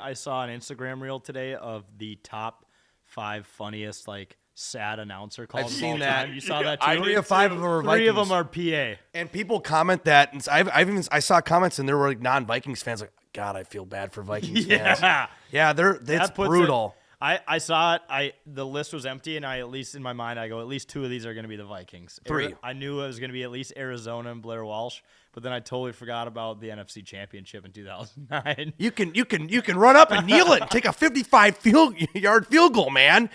I saw an Instagram reel today of the top 5 funniest sad announcer calls. I've seen that. Time. You saw that too? 3 of 5 of them are Vikings. 3 of them are PA. And people comment that, and I saw comments, and there were non-Vikings fans like, God, I feel bad for Vikings fans. Yeah, it's brutal. I saw it. The list was empty, and at least in my mind, I go, at least 2 of these are going to be the Vikings. 3. I knew it was going to be at least Arizona and Blair Walsh, but then I totally forgot about the NFC Championship in 2009. You can run up and kneel it and take a 55-yard field goal, man.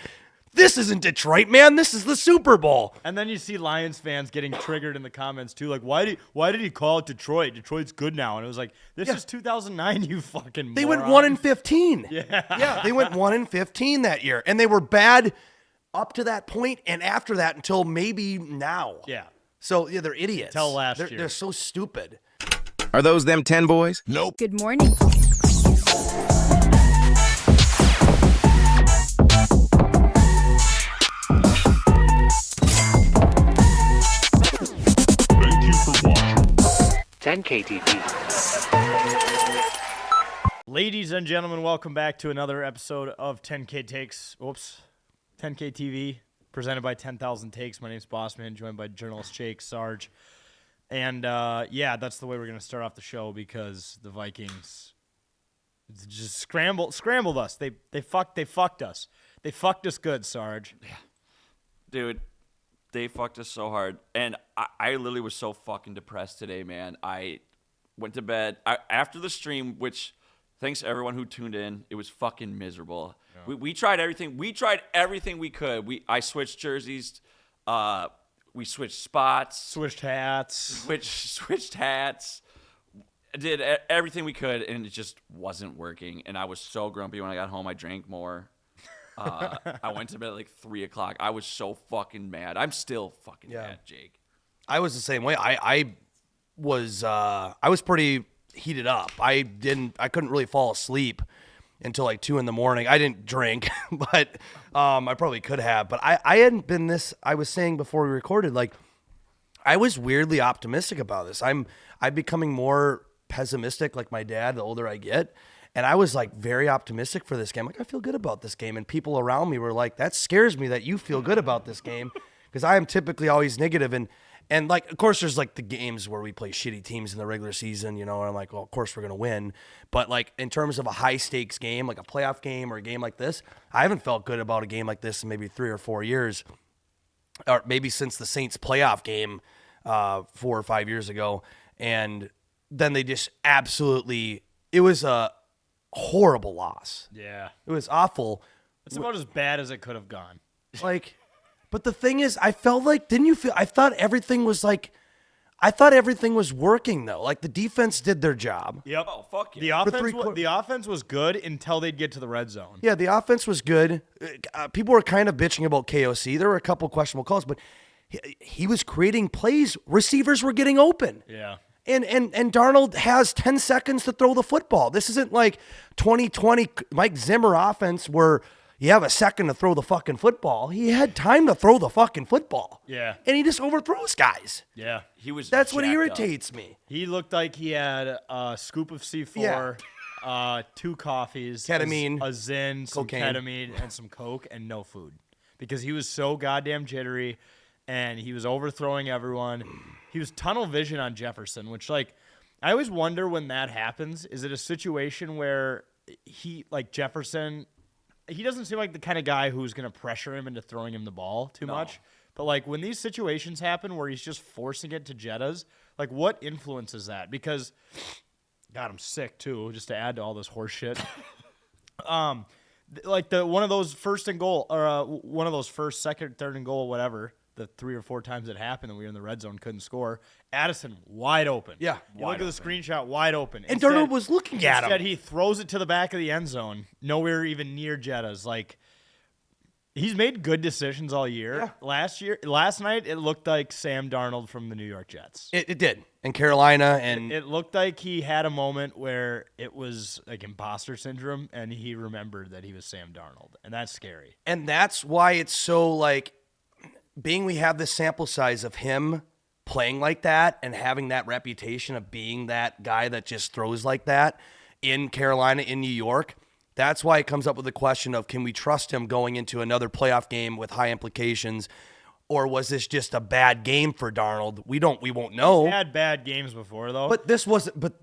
This isn't Detroit, man. This is the Super Bowl. And then you see Lions fans getting triggered in the comments too, like, why did he call it Detroit? Detroit's good now. And it was like, this is 2009, you fucking They moron. went 1-15. Yeah, they went 1-15 that year, and they were bad up to that point, and after that until maybe now. Yeah. So yeah, they're idiots. Until last year. They're so stupid. Are those them 10 boys? Nope. Good morning. Thank you for watching. 10K TV. Ladies and gentlemen, welcome back to another episode of 10K Takes. 10K TV, presented by 10,000 Takes. My name's Bossman, joined by journalist Jake, Sarge. And, that's the way we're going to start off the show because the Vikings just scrambled us. They fucked us. They fucked us good, Sarge. Yeah. Dude, they fucked us so hard. And I literally was so fucking depressed today, man. I went to bed. After the stream, which, thanks to everyone who tuned in, it was fucking miserable. Yeah. We tried everything. We tried everything we could. I switched jerseys. We switched spots. Switched hats. Switched hats. Did everything we could, and it just wasn't working. And I was so grumpy when I got home. I drank more. I went to bed at 3 o'clock. I was so fucking mad. I'm still fucking mad, Jake. I was the same way. I was pretty heated up. I couldn't really fall asleep until 2 a.m. I didn't drink, but I probably could have. But I hadn't been this. I was saying before we recorded, I was weirdly optimistic about this. I'm becoming more pessimistic, like my dad, the older I get. And I was very optimistic for this game. I feel good about this game. And people around me were like, that scares me that you feel good about this game, because I am typically always negative. And of course, there's the games where we play shitty teams in the regular season, and I'm like, well, of course we're going to win. But in terms of a high stakes game, like a playoff game or a game like this, I haven't felt good about a game like this in maybe 3 or 4 years, or maybe since the Saints playoff game 4 or 5 years ago. And then they just it was a horrible loss. Yeah. It was awful. It's about as bad as it could have gone. But the thing is, I felt didn't you feel, I thought everything was working though. The defense did their job. Yep. Oh, fuck yeah. The offense was good until they'd get to the red zone. Yeah, the offense was good. People were kind of bitching about KOC. There were a couple questionable calls, but he was creating plays. Receivers were getting open. Yeah. And Darnold has 10 seconds to throw the football. This isn't 2020 Mike Zimmer offense where you have a second to throw the fucking football. He had time to throw the fucking football. Yeah. And he just overthrows guys. Yeah. That's what irritates me. He looked like he had a scoop of C4, 2 coffees, ketamine, a Zyn, some cocaine, ketamine, and some Coke, and no food. Because he was so goddamn jittery, and he was overthrowing everyone. He was tunnel vision on Jefferson, which, I always wonder when that happens. Is it a situation where Jefferson, he doesn't seem like the kind of guy who's going to pressure him into throwing him the ball too much. But, when these situations happen where he's just forcing it to Jettas, what influences that? Because, God, I'm sick, too, just to add to all this horse shit. One of those first and goal, or one of those first, second, third and goal, whatever, the 3 or 4 times it happened and we were in the red zone, couldn't score. Addison, wide open. Yeah. You look at the screenshot, wide open. And Darnold was looking at him. Instead, he throws it to the back of the end zone, nowhere even near Jettas. He's made good decisions all year. Yeah. Last night, it looked like Sam Darnold from the New York Jets. It did. In Carolina. And it looked like he had a moment where it was imposter syndrome, and he remembered that he was Sam Darnold. And that's scary. And that's why it's so being we have this sample size of him playing like that and having that reputation of being that guy that just throws like that in Carolina, in New York, That's why it comes up with the question of, can we trust him going into another playoff game with high implications, or was this just a bad game for Darnold? We won't know. He's had bad games before, though. But this wasn't. But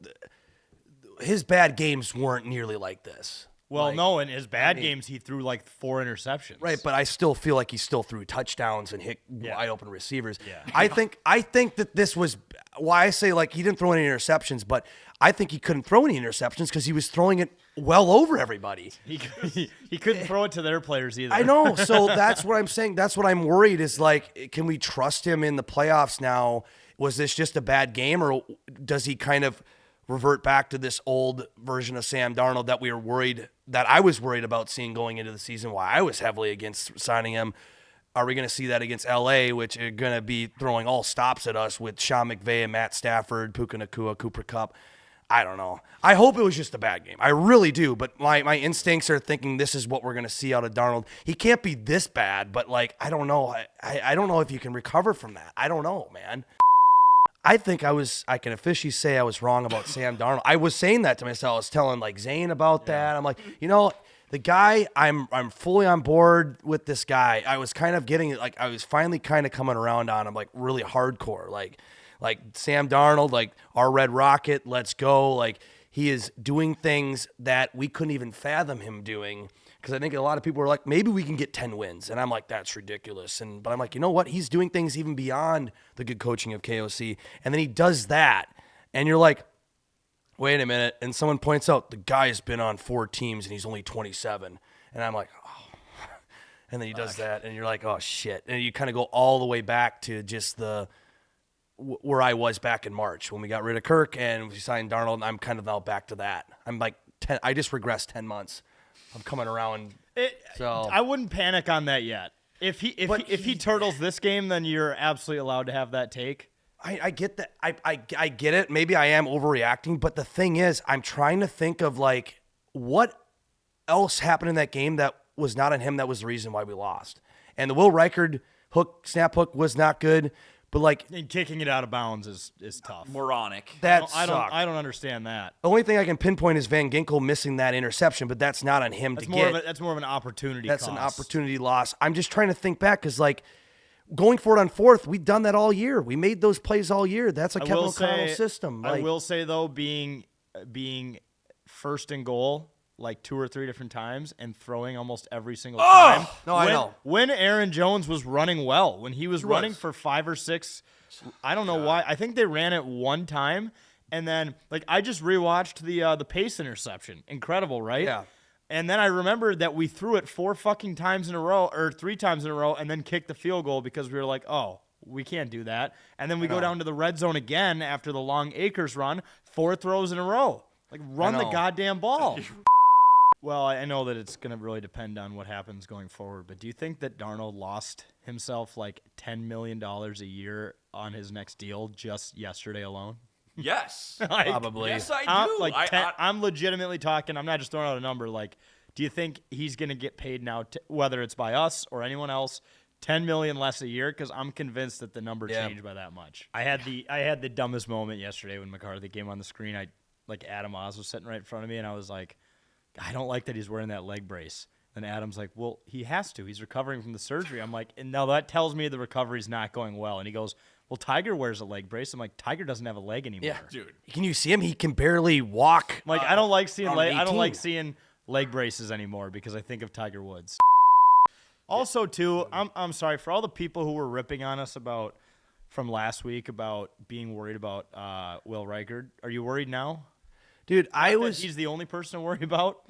his bad games weren't nearly like this. Well, no, in his bad games, he threw like 4 interceptions. Right, but I still feel like he still threw touchdowns and hit wide open receivers. Yeah. I think that this was why I say like he didn't throw any interceptions, but I think he couldn't throw any interceptions because he was throwing it well over everybody. He couldn't throw it to their players either. I know. So that's what I'm saying. That's what I'm worried is like, can we trust him in the playoffs now? Was this just a bad game, or does he kind of revert back to this old version of Sam Darnold that I was worried about seeing going into the season, why I was heavily against signing him? Are we going to see that against LA, which are going to be throwing all stops at us with Sean McVay and Matt Stafford, Puka Nacua, Cooper Kupp? I don't know. I hope it was just a bad game. I really do, but my instincts are thinking this is what we're going to see out of Darnold. He can't be this bad, but like, I don't know. I don't know if you can recover from that. I don't know, man. I think I can officially say I was wrong about Sam Darnold. I was saying that to myself. I was telling like Zane about that. I'm like, the guy, I'm fully on board with this guy. I was kind of getting it, like I was finally kind of coming around on him, like really hardcore, like Sam Darnold, like our Red Rocket, let's go. Like he is doing things that we couldn't even fathom him doing. Because I think a lot of people were like, maybe we can get 10 wins. And I'm like, that's ridiculous. But I'm like, you know what? He's doing things even beyond the good coaching of KOC. And then he does that. And you're like, wait a minute. And someone points out, the guy's been on 4 teams and he's only 27. And I'm like, oh. And then he does that. And you're like, oh, shit. And you kind of go all the way back to just where I was back in March when we got rid of Kirk and we signed Darnold. And I'm kind of now back to that. I'm like, I just regressed 10 months. I'm coming around. So I wouldn't panic on that yet. If he turtles this game, then you're absolutely allowed to have that take. I get that. I get it. Maybe I am overreacting, but the thing is, I'm trying to think of like what else happened in that game that was not on him that was the reason why we lost. And the Will Reichard snap hook was not good. But like, and kicking it out of bounds is tough. Moronic. I don't understand that. The only thing I can pinpoint is Van Ginkel missing that interception, but that's not on him to get. That's more of an opportunity. That's an opportunity loss. I'm just trying to think back because like going for it on 4th, we've done that all year. We made those plays all year. That's a Kevin O'Connell system. Like, I will say though, being first and goal like 2 or 3 different times and throwing almost every single time. No, I know. When Aaron Jones was running well, when he was running for 5 or 6, I don't know why. I think they ran it one time, and then like I just rewatched the Pace interception. Incredible, right? Yeah. And then I remembered that we threw it 4 fucking times in a row, or 3 times in a row, and then kicked the field goal because we were like, oh, we can't do that. And then we go down to the red zone again after the long Akers run, 4 throws in a row. Like, run the goddamn ball. Well, I know that it's going to really depend on what happens going forward, but do you think that Darnold lost himself like $10 million a year on his next deal just yesterday alone? Yes. Probably. Yes, I do. I'm legitimately talking. I'm not just throwing out a number. Like, do you think he's going to get paid now, whether it's by us or anyone else, $10 million less a year? Because I'm convinced that the number changed by that much. I had the dumbest moment yesterday when McCarthy came on the screen. Adam Oz was sitting right in front of me, and I was like, I don't like that he's wearing that leg brace. And Adam's like, well, he has to. He's recovering from the surgery. I'm like, and now that tells me the recovery's not going well. And he goes, well, Tiger wears a leg brace. I'm like, Tiger doesn't have a leg anymore. Yeah, dude. Can you see him? He can barely walk. Like, I don't like seeing leg braces anymore because I think of Tiger Woods. Also, too, I'm sorry for all the people who were ripping on us from last week about being worried about Will Reichard. Are you worried now? Dude, he's the only person to worry about?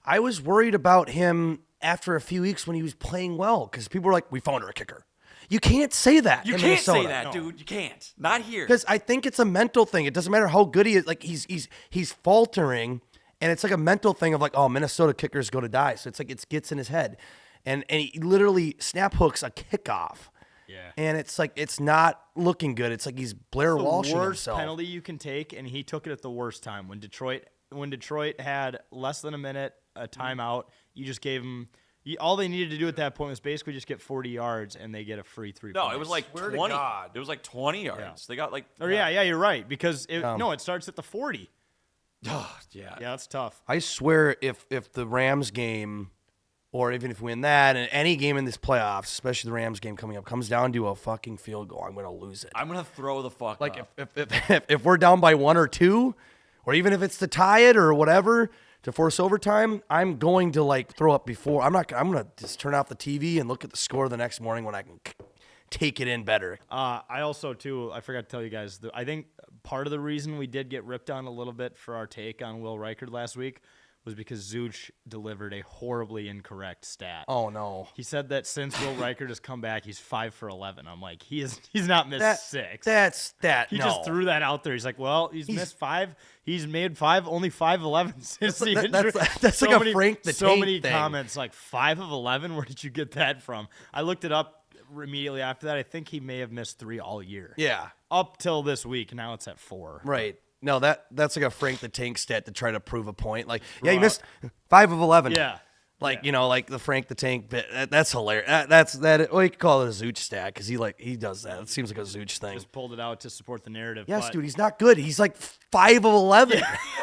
I was worried about him after a few weeks when he was playing well because people were like, we found her a kicker. You can't say that. You in can't Minnesota. say that, dude. You can't. Not here. Because I think it's a mental thing. It doesn't matter how good he is. Like he's faltering, and it's like a mental thing of like, oh, Minnesota kickers go to die. So it's like it gets in his head, and he literally snap hooks a kickoff. Yeah. And it's like it's not looking good. It's like he's Blair Walshing himself. It's the worst penalty you can take, and he took it at the worst time. When Detroit had less than a minute, a timeout, you just gave them all they needed to do at that point was basically just get 40 yards, and they get a free 3 points. No, it was like 20. It was like 20 yards. Yeah. They got like yeah, you're right because it starts at the 40. Oh, yeah. Yeah, that's tough. I swear, if the Rams game, or even if we win that, and any game in this playoffs, especially the Rams game coming up, comes down to a fucking field goal, I'm gonna lose it. I'm gonna throw the fuck Like up. if we're down by 1 or 2, or even if it's to tie it or whatever to force overtime, I'm going to like throw up before. I'm gonna just turn off the TV and look at the score the next morning when I can take it in better. I also, too, I forgot to tell you guys, I think part of the reason we did get ripped on a little bit for our take on Will Reichard last week was because Zuch delivered a horribly incorrect stat. Oh no. He said that since Will Reichard has come back, he's 5 for 11. I'm like, he's not missed 6. He just threw that out there. He's like, well, he's missed 5. He's made 5, only 5 of 11 since the injury. That's like a Frank the So Tank many thing. comments like 5 of 11. Where did you get that from? I looked it up immediately after that. I think he may have missed 3 all year. Yeah. Up till this week. Now it's at 4. Right. No, that's like a Frank the Tank stat to try to prove a point. Like, yeah, you missed 5 of 11. Yeah. Like, you know, like the Frank the Tank bit. That's hilarious. Well, you could call it a Zuch stat because he does that. It seems like a Zuch thing. Just pulled it out to support the narrative. Yes, but dude, he's not good. He's like 5 of 11.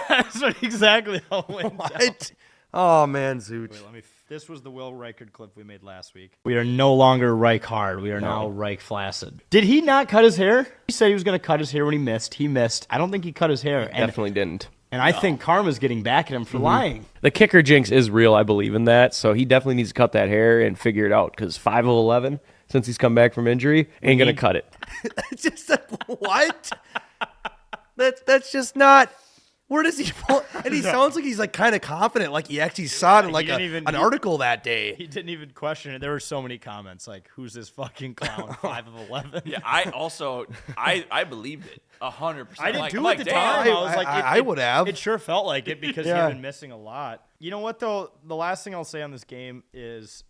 That's exactly how it went down. What? Oh, man, Zuch. Wait, this was the Will Reichard clip we made last week. We are no longer Reich hard. We are now Reich flaccid. Did he not cut his hair? He said he was going to cut his hair when he missed. He missed. I don't think he cut his hair. Definitely didn't. And I think Karma's getting back at him for lying. The kicker jinx is real. I believe in that. So he definitely needs to cut that hair and figure it out because 5 of 11 since he's come back from injury ain't going to cut it. It's just what? That's just not. Where does he pull? And he sounds like he's like kind of confident, like he actually saw it in like an article that day. He didn't even question it. There were so many comments like, "Who's this fucking clown? 5 of 11." Yeah, I believed it 100%. I did too at at the time. I was like, I would have. It sure felt like it because Yeah. he'd been missing a lot. You know what though? The last thing I'll say on this game is,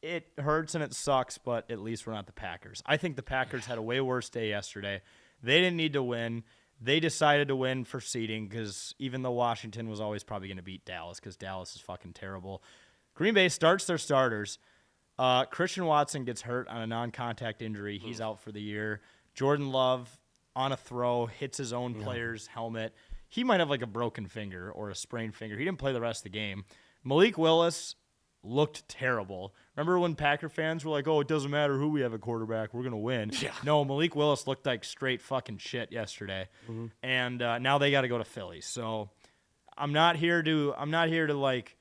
it hurts and it sucks, but at least we're not the Packers. I think the Packers had a way worse day yesterday. They didn't need to win. They decided to win for seeding because even though Washington was always probably going to beat Dallas because Dallas is fucking terrible, Green Bay starts their starters. Christian Watson gets hurt on a non-contact injury. He's out for the year. Jordan Love on a throw hits his own player's helmet. He might have like a broken finger or a sprained finger. He didn't play the rest of the game. Malik Willis looked terrible. Remember when Packer fans were like, oh, it doesn't matter who we have at quarterback, we're going to win. Yeah. No, Malik Willis looked like straight fucking shit yesterday. Mm-hmm. And now they got to go to Philly. So I'm not here to like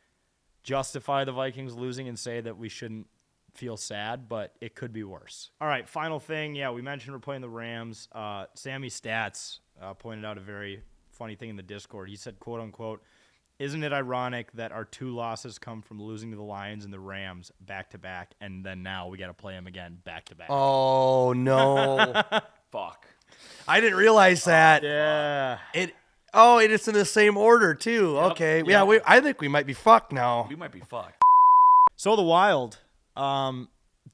justify the Vikings losing and say that we shouldn't feel sad, but it could be worse. All right, final thing. Yeah, we mentioned we're playing the Rams. Sammy Stats pointed out a very funny thing in the Discord. He said, quote unquote, isn't it ironic that our 2 losses come from losing to the Lions and the Rams back-to-back, and then now we got to play them again back-to-back? Oh, no. Fuck. I didn't realize that. Yeah. It's in the same order, too. Yep. Okay. Yep. Yeah, I think we might be fucked now. We might be fucked. So the Wild,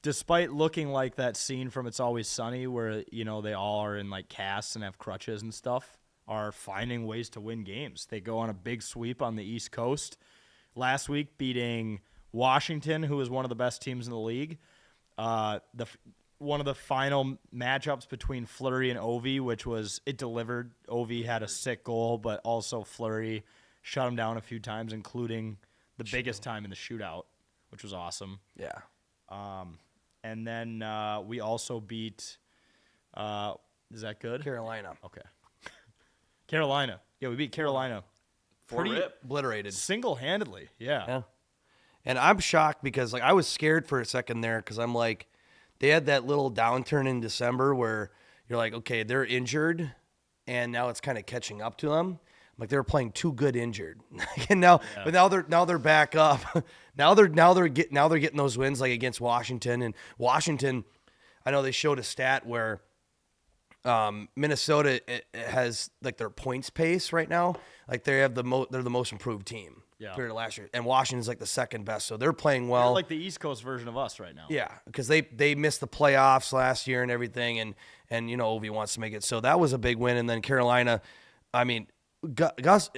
despite looking like that scene from It's Always Sunny where, you know, they all are in, like, casts and have crutches and stuff, are finding ways to win games. They go on a big sweep on the East Coast last week, beating Washington, who is one of the best teams in the league. One of the final matchups between Fleury and Ovi, which was it delivered. Ovi had a sick goal, but also Fleury shut him down a few times, including the biggest time in the shootout, which was awesome. Yeah. And then we also beat. Is that good? Carolina. Okay. Carolina. Yeah, we beat Carolina. Pretty Obliterated. Single-handedly, yeah. And I'm shocked because, like, I was scared for a second there because I'm like, they had that little downturn in December where you're like, okay, they're injured, and now it's kind of catching up to them. Like they were playing too good injured, and but now they're back up. now they're getting those wins like against Washington, and Washington. I know they showed a stat where Minnesota has like their points pace right now. Like they have they're the most improved team compared to last year, and Washington's like the second best. So they're playing well. They're like the East Coast version of us right now. Yeah, because they missed the playoffs last year and everything, and you know Ovi wants to make it. So that was a big win. And then Carolina, I mean, Gus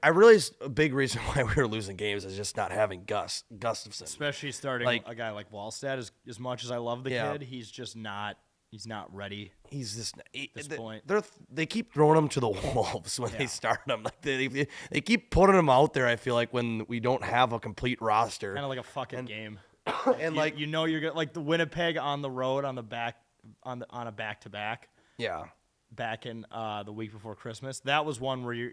I realized a big reason why we were losing games is just not having Gustafson, especially starting a guy like Wallstead. As much as I love the kid, he's just not He's not ready. He's just this point. They keep throwing him to the wolves when they start him. Like they keep putting him out there. I feel like when we don't have a complete roster, Kind of like a fucking game. and You're gonna like the Winnipeg on the road on a back-to-back. Yeah. Back in the week before Christmas, that was one where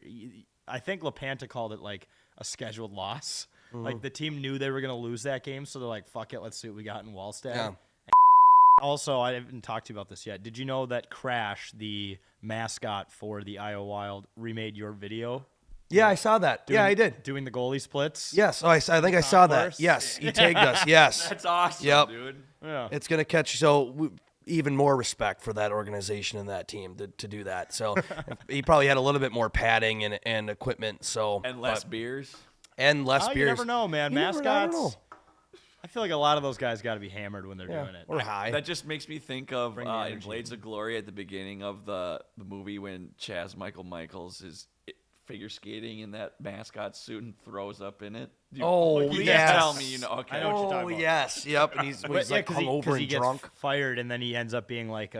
I think LaPanta called it like a scheduled loss. Mm-hmm. Like the team knew they were gonna lose that game, so they're like, "Fuck it, let's see what we got in Wallstad." Yeah. Also, I haven't talked to you about this yet. Did you know that Crash, the mascot for the Iowa Wild, remade your video? Yeah, I saw that. Yeah, I did. Doing the goalie splits. Yes, I think I saw that. Concourse. Yes, he tagged us. Yes, That's awesome, Yep. dude. Yeah. it's gonna catch. Even more respect for that organization and that team to do that. So he probably had a little bit more padding and equipment. So And less beers. and less You beers. never know, man. You never know. Mascots. I feel like a lot of those guys got to be hammered when they're doing it. Or high. That just makes me think of Bring the in energy. Blades of Glory at the beginning of the movie when Chaz Michaels is figure skating in that mascot suit and throws up in it. Please yes. tell me you know. Okay. I know what you're talking about. Yes. Yep. And he's like hungover and he gets drunk. fired, and then he ends up being like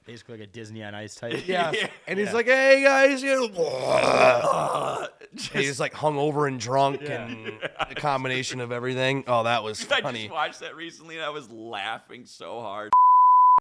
basically like a Disney on Ice type. Yes. And he's like, "Hey guys, he's like hungover and drunk and a combination of everything." Oh, that was I funny just watched that recently and I was laughing so hard.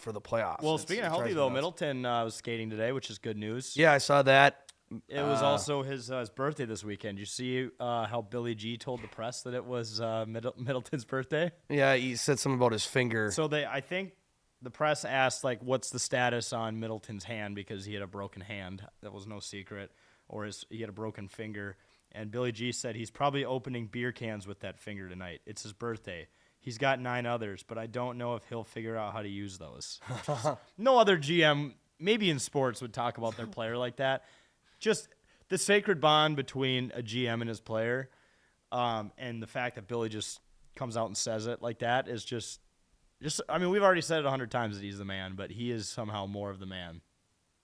for the playoffs. Well, It's- speaking it of healthy drives me though, nuts. Middleton was skating today, which is good news. Yeah, I saw that. It was also his birthday this weekend. You see how Billy G told the press that it was Middleton's birthday? Yeah, he said something about his finger. So I think the press asked like, what's the status on Middleton's hand because he had a broken hand. That was no secret, or he had a broken finger. And Billy G said he's probably opening beer cans with that finger tonight. It's his birthday. He's got 9 others, but I don't know if he'll figure out how to use those. No other GM, maybe in sports, would talk about their player like that. Just the sacred bond between a GM and his player, and the fact that Billy just comes out and says it like that is just. I mean, we've already said it 100 times that he's the man, but he is somehow more of the man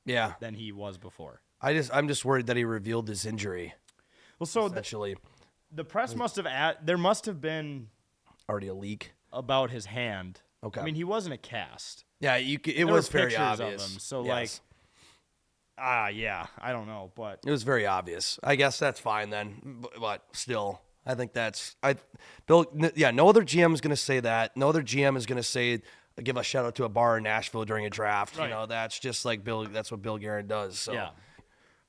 Yeah, than he was before. I'm just worried that he revealed his injury. Well, so Essentially, the press must have there must have been already a leak. about his hand. Okay. I mean, he wasn't a cast. Yeah, it There was were very pictures obvious. of him, so Yes. yeah, I don't know, but It was very obvious. I guess that's fine then, but still, I think no other GM is going to say that. No other GM is going to say, give a shout out to a bar in Nashville during a draft. Right. You know, that's just like Bill. That's what Bill Guerin does. So yeah.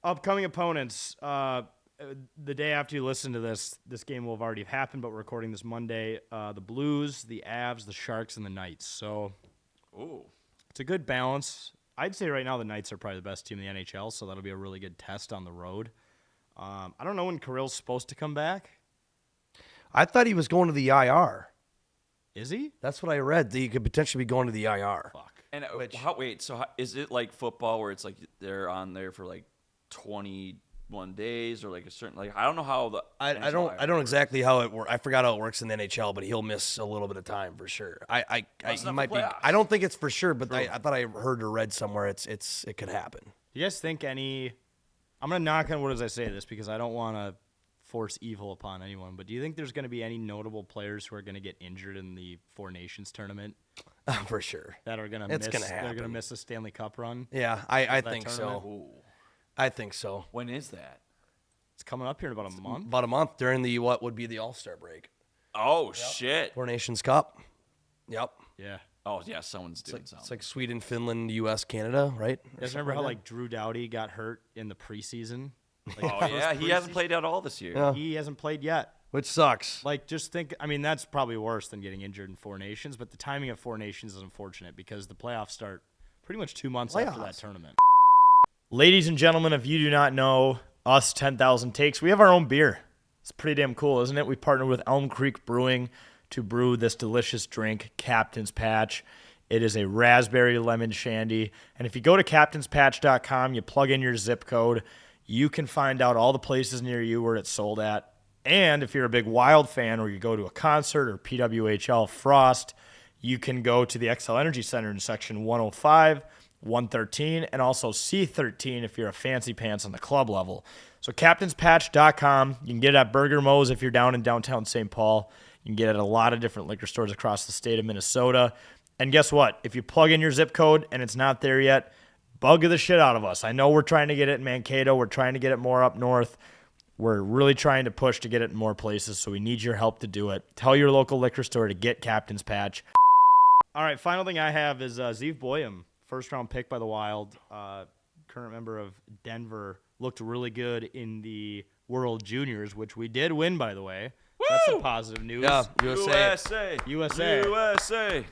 Upcoming opponents. The day after you listen to this game will have already happened, but we're recording this Monday. The Blues, the Avs, the Sharks, and the Knights. So Ooh. it's a good balance. I'd say right now the Knights are probably the best team in the NHL, so that'll be a really good test on the road. I don't know when Kirill's supposed to come back. I thought he was going to the IR. Is he? That's what I read. That he could potentially be going to the IR. Fuck. And is it like football where it's like they're on there for like 21 days or like a certain I don't know how the I don't works. exactly how it works. I forgot how it works in the NHL, but he'll miss a little bit of time for sure. It's He not might the be. playoffs. I don't think it's for sure, but I thought I heard or read somewhere it could happen. You guys think any? I'm gonna knock on wood as I say this because I don't want to force evil upon anyone. But do you think there's going to be any notable players who are going to get injured in the Four Nations tournament For sure. that are going to It's miss? gonna They're going to happen. miss a Stanley Cup run. Yeah, I that think tournament? so. Ooh. I think so. When is that? It's coming up here in about a month. About a month during what would be the All-Star break. Oh shit. Four Nations Cup. Yep. Yeah. Oh yeah, someone's doing It's something. like Sweden, Finland, U.S., Canada, right? You guys remember how like Drew Doughty got hurt in the preseason? Like, Oh yeah, he hasn't played out all this year. Yeah. He hasn't played yet. Which sucks. Like, just think. I mean, that's probably worse than getting injured in Four Nations. But the timing of Four Nations is unfortunate because the playoffs start pretty much 2 months after that Playoffs. tournament. Ladies and gentlemen, if you do not know us, 10,000 Takes, we have our own beer. It's pretty damn cool, isn't it? We partnered with Elm Creek Brewing to brew this delicious drink, Captain's Patch. It is a raspberry lemon shandy. And if you go to captainspatch.com, you plug in your zip code, you can find out all the places near you where it's sold at. And if you're a big Wild fan or you go to a concert or PWHL Frost, you can go to the XL Energy Center in section 105, 113, and also C13 if you're a fancy pants on the club level. So captainspatch.com. You can get it at Burger Mo's if you're down in downtown St. Paul. You can get it at a lot of different liquor stores across the state of Minnesota. And guess what? If you plug in your zip code and it's not there yet, bug the shit out of us. I know we're trying to get it in Mankato. We're trying to get it more up north. We're really trying to push to get it in more places, so we need your help to do it. Tell your local liquor store to get Captain's Patch. All right, final thing I have is Zeev Boyum, first-round pick by the Wild, current member of Denver, looked really good in the World Juniors, which we did win, by the way. Woo! That's some positive news. Yeah, USA.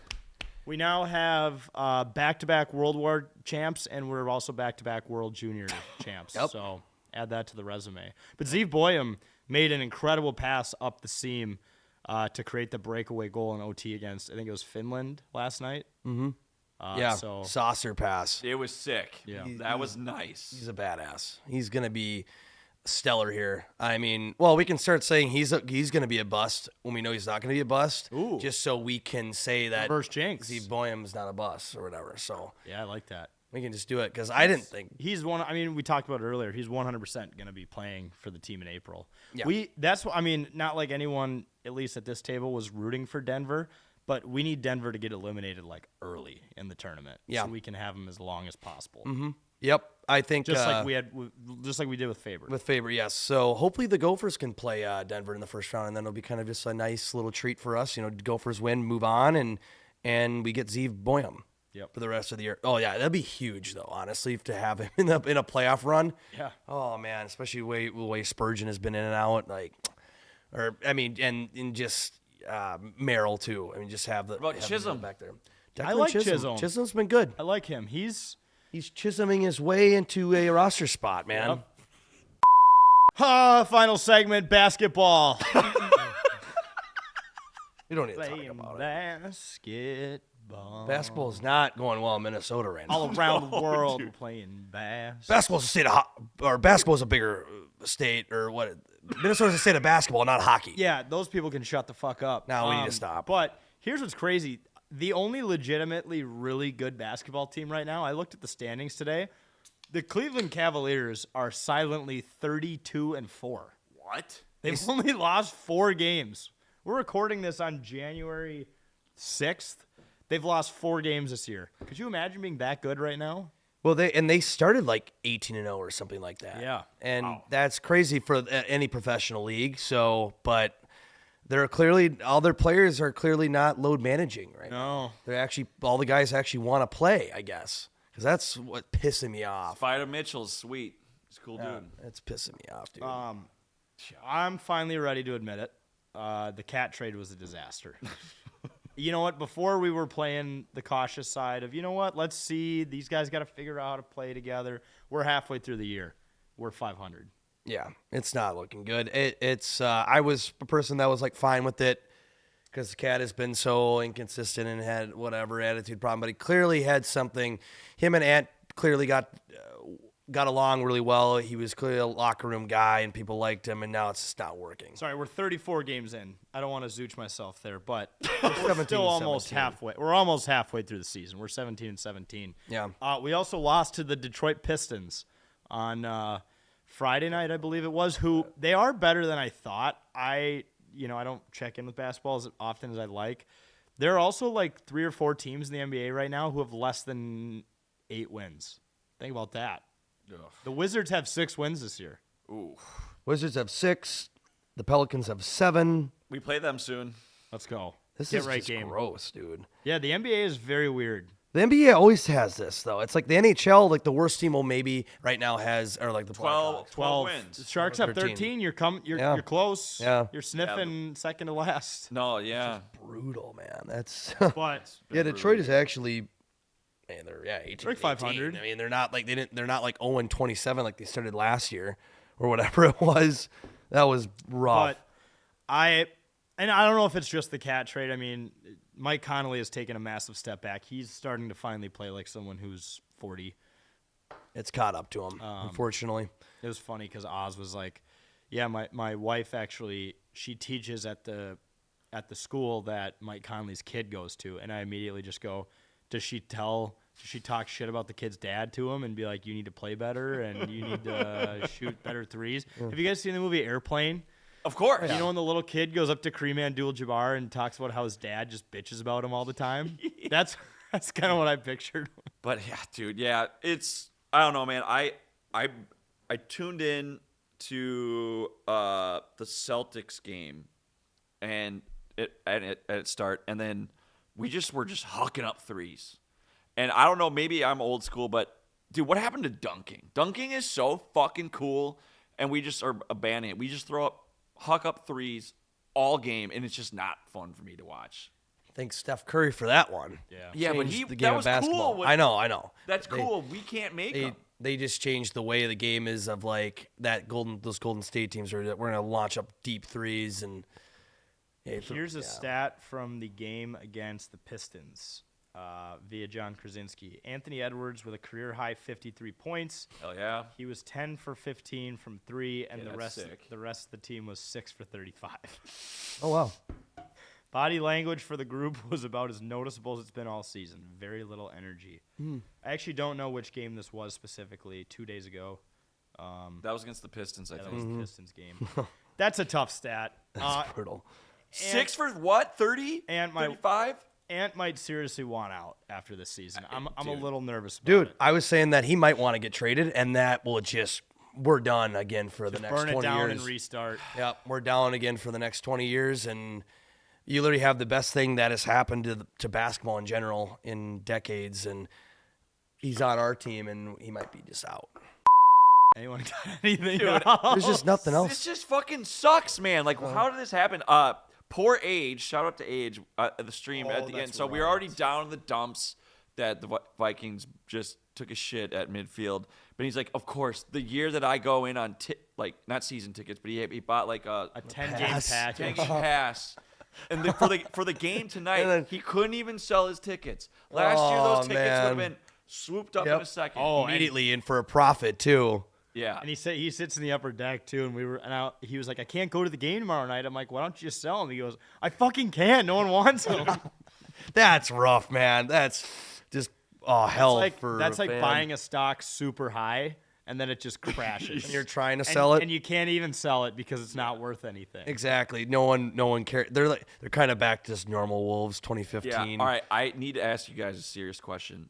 We now have back-to-back World War champs, and we're also back-to-back World Junior champs. Yep. So add that to the resume. But Zeev Boyum made an incredible pass up the seam to create the breakaway goal in OT against, I think it was Finland last night. Mm-hmm. So saucer pass. It was sick. Yeah. That was nice. He's a badass. He's going to be stellar here. I mean, well, we can start saying he's going to be a bust when we know he's not going to be a bust. Ooh. Just so we can say that Reverse jinx. Zeev Boyum's not a bust or whatever. So Yeah, I like that. we can just do it because I didn't think. He's one. I mean, we talked about it earlier. He's 100% going to be playing for the team in April. Yeah. That's what I mean. Not like anyone, at least at this table, was rooting for Denver, but we need Denver to get eliminated like early in the tournament, Yeah. so we can have them as long as possible. Mm-hmm. Yep, I think Just like we did with Faber. with Faber, yes. So hopefully the Gophers can play Denver in the first round, and then it'll be kind of just a nice little treat for us. You know, Gophers win, move on, and we get Zeev Boyum. Yep. For the rest of the year. Oh yeah, that'd be huge though. Honestly, to have him in a playoff run. Yeah. Oh man, especially the way Spurgeon has been in and out, and just Merrill too. I mean, just have the. What about Chisholm back there? I like Chisholm. Chisholm's been good. I like him. He's chisholming his way into a roster spot, man. Yep. Final segment, basketball. You don't need to talk Playing about it. basketball. Basketball is not going well in Minnesota right now. All around the world playing basketball. Basketball's a state or basketball's a bigger state, or what? Minnesota's a state of basketball, not hockey. Yeah, those people can shut the fuck up. No, we need to stop. But here's what's crazy. The only legitimately really good basketball team right now, I looked at the standings today. The Cleveland Cavaliers are silently 32-4. What? They've only lost 4 games. We're recording this on January 6th. They've lost 4 games this year. Could you imagine being that good right now? Well, they started like 18-0 or something like that. Yeah. And that's crazy for any professional league. So, but they're clearly all their players are clearly not load managing right now. No. They're actually all the guys actually want to play, I guess, because that's what pissing me off. Spider Mitchell's sweet. He's a cool dude. It's pissing me off, dude. I'm finally ready to admit it. The cat trade was a disaster. You know what? Before we were playing the cautious side of, you know what? Let's see. These guys got to figure out how to play together. We're halfway through the year. We're 500. Yeah, it's not looking good. It's I was a person that was like fine with it because the cat has been so inconsistent and had whatever attitude problem, but he clearly had something. Him and Ant clearly got along really well. He was clearly a locker room guy and people liked him, and now it's just not working. Sorry, we're 34 games in. I don't want to zooch myself there, but We're we're still almost 17. halfway. We're almost halfway through the season. We're 17-17. Yeah. We also lost to the Detroit Pistons on Friday night, I believe it was, who they are better than I thought. I don't check in with basketball as often as I'd like. There are also like 3 or 4 teams in the NBA right now who have less than 8 wins. Think about that. Ugh. The Wizards have 6 wins this year. Ooh. Wizards have 6. The Pelicans have 7. We play them soon. Let's go. This Get is right just game. gross, dude. Yeah, the NBA is very weird. The NBA always has this, though. It's like the NHL, like the worst team will maybe right now has, or like the 12 12 wins. The Sharks have 13. You're Yeah. You're close. Yeah. You're sniffing second to last. No, yeah. brutal, man. That's But yeah. Detroit is actually, man, they're 18. They're like 500. 18. I mean, they're not like they're not like 0-27 like they started last year or whatever it was. That was rough. but I don't know if it's just the cat trade. I mean, Mike Connolly has taken a massive step back. He's starting to finally play like someone who's 40. It's caught up to him, unfortunately. It was funny because Oz was like, yeah, my wife actually, she teaches at the school that Mike Conley's kid goes to. And I immediately just go, does she talk shit about the kid's dad to him and be like, you need to play better and you need to shoot better threes? Have you guys seen the movie Airplane? Of course. You know when the little kid goes up to Kareem Abdul-Jabbar and talks about how his dad just bitches about him all the time? That's kind of what I pictured. But yeah, dude, yeah, it's I don't know, man. I tuned in to the Celtics game and at start, and then we were just hucking up threes. And I don't know, maybe I'm old school, but dude, what happened to dunking? Dunking is so fucking cool, and we just are abandoning it. We just huck up threes all game, and it's just not fun for me to watch. Thanks Steph Curry for that one. Yeah, but Changed the that game was of basketball. cool. I know. That's cool. We can't make them. They just changed the way the game is of like those Golden State teams are that we're gonna launch up deep threes and. Here's a stat from the game against the Pistons via John Krasinski. Anthony Edwards with a career-high 53 points. Hell yeah. He was 10 for 15 from 3, and Yeah, the that's rest sick. of the team was 6 for 35. Oh wow. Body language for the group was about as noticeable as it's been all season. Very little energy. I actually don't know which game this was specifically. 2 days ago. That was against the Pistons, I That think. was the Pistons game. That's a tough stat. That's brutal. 6 for what? 30? And my 35? Ant might seriously want out after this season. I'm a dude. little nervous about Dude, it. I was saying that he might want to get traded, and that will we're done again for the next Burn 20 it down years. and restart. Yep, we're down again for the next 20 years, and you literally have the best thing that has happened to basketball in general in decades, and he's on our team, and he might be just out. Anyone got anything? Dude, There's just nothing else. This just fucking sucks, man. Like, how did this happen? Poor Age. Shout out to Age at the stream at the end. that's So we were already down in the dumps that the Vikings just took a shit at midfield. But he's like, of course, the year that I go in on not season tickets, but he bought like a 10-game Pass. package. 10-game pass. And for the game tonight, And then- he couldn't even sell his tickets. Last year, those tickets would have man. been swooped up Yep. in a second. Oh, Immediately, and for a profit, too. Yeah. And he sits in the upper deck too, and he was like, I can't go to the game tomorrow night. I'm like, why don't you just sell him? He goes, I fucking can. No one wants him. That's rough, man. That's just, hell for That's a like fan. buying a stock super high and then it just crashes. And you're trying to sell it. and you can't even sell it because it's not worth anything. Exactly. No one cares. They're kind of back to just normal Wolves 2015. Yeah. All right. I need to ask you guys a serious question.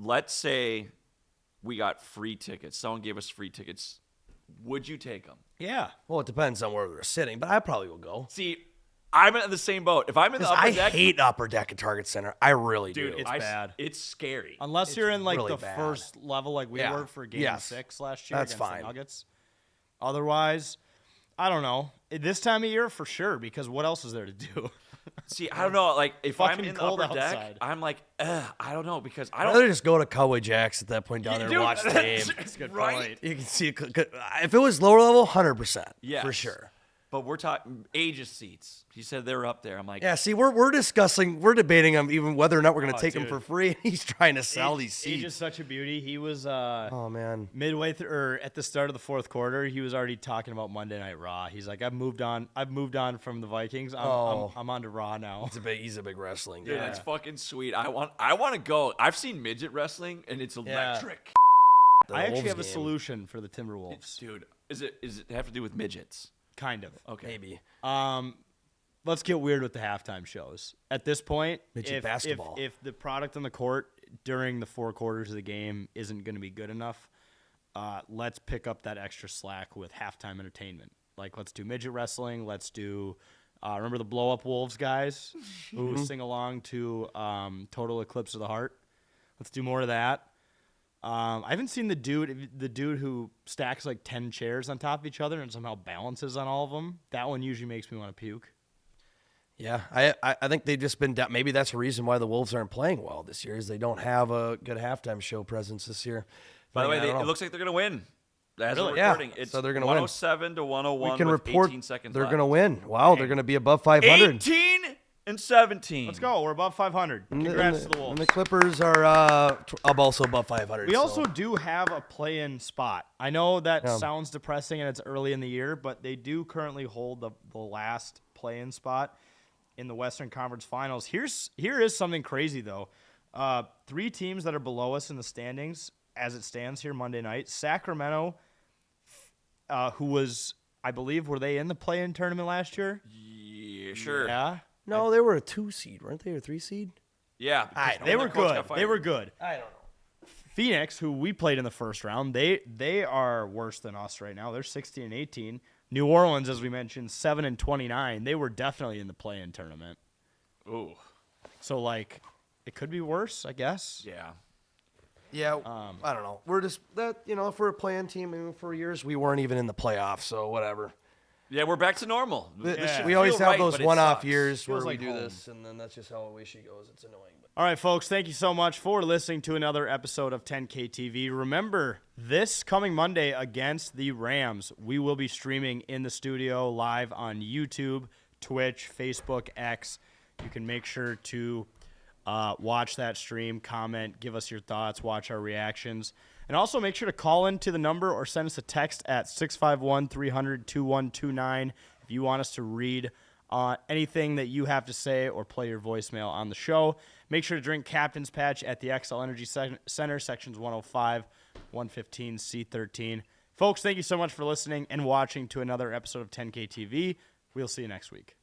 Let's say we got free tickets. Someone gave us free tickets. Would you take them? Yeah. Well, it depends on where they're sitting, but I probably will go. See, I'm in the same boat. If I'm in the upper I deck, hate upper deck at Target Center. I really dude, do. It's bad. It's scary. Unless you're in like really the bad. first level like we Yeah. were for Game Yes. 6 last year That's against fine. the Nuggets. Otherwise, I don't know. This time of year for sure, because what else is there to do? See, I don't know. Like, if I'm Fucking in the cold upper deck, outside. I'm like, I don't know, because I I'd don't. rather just go to Cowboy Jacks at that point down there and Dude, watch the game. That's a good right? point. You can see if it was lower level, 100%. Yes. For sure. But we're talking Aegis seats. He said they were up there. I'm like, Yeah, see, we're debating them even whether or not we're going to take them dude. for free. He's trying to sell these Age is seats. such a beauty. He was Oh man, midway through, or at the start of the fourth quarter, he was already talking about Monday Night Raw. He's like, I've moved on from the Vikings. I'm on to Raw now. he's a big wrestling dude, guy. that's fucking sweet. I want to go. I've seen midget wrestling, and it's electric. The I actually Wolves have a game. solution for the Timberwolves. Dude, is it have to do with midgets? Kind of. Okay. Maybe. Let's get weird with the halftime shows. At this point, Midget basketball. if the product on the court during the 4 quarters of the game isn't going to be good enough, let's pick up that extra slack with halftime entertainment. Like, let's do midget wrestling. Let's do, remember the Blow Up Wolves guys who sing along to Total Eclipse of the Heart? Let's do more of that. I haven't seen the dude who stacks like 10 chairs on top of each other and somehow balances on all of them. That one usually makes me want to puke. Yeah, I think they've just been down. Maybe that's the reason why the Wolves aren't playing well this year is they don't have a good halftime show presence this year. By the way, I don't know. it looks like they're gonna win. As we're Yeah, recording, it's so they're gonna win. 107 to 101 we can with report 18 seconds they're left. going to win. Wow, they're going to be above 500. 18 and 17. Let's go. We're above 500. Congrats to the Wolves. And the Clippers are also above 500. We so- also do have a play-in spot. I know that Yeah. sounds depressing and it's early in the year, but they do currently hold the last play-in spot in the Western Conference Finals. Here is something crazy, though. 3 teams that are below us in the standings as it stands here Monday night. Sacramento, who was I believe, were they in the play-in tournament last year? Yeah, sure. Yeah. No, they were a 2 seed, weren't they? Or 3 seed? Yeah, because They when were the coach good. got fired. They were good. I don't know. Phoenix, who we played in the first round, they are worse than us right now. They're 16 and 18. New Orleans, as we mentioned, 7 and 29. They were definitely in the play-in tournament. Ooh, So like, it could be worse, I guess. yeah. Yeah, I don't know. We're just that if we're a playing team, I mean, for years we weren't even in the playoffs, so whatever. Yeah, we're back to normal. This should We always feel have right, those but it one-off sucks. years where Feels we like do home. this, and then that's just how away she goes. It's annoying. But. All right, folks, thank you so much for listening to another episode of 10K TV. Remember, this coming Monday against the Rams, we will be streaming in the studio live on YouTube, Twitch, Facebook, X. You can make sure to watch that stream, comment, give us your thoughts, watch our reactions. And also make sure to call into the number or send us a text at 651-300-2129 if you want us to read anything that you have to say or play your voicemail on the show. Make sure to drink Captain's Patch at the XL Energy Center, sections 105, 115, C13. Folks, thank you so much for listening and watching to another episode of 10K TV. We'll see you next week.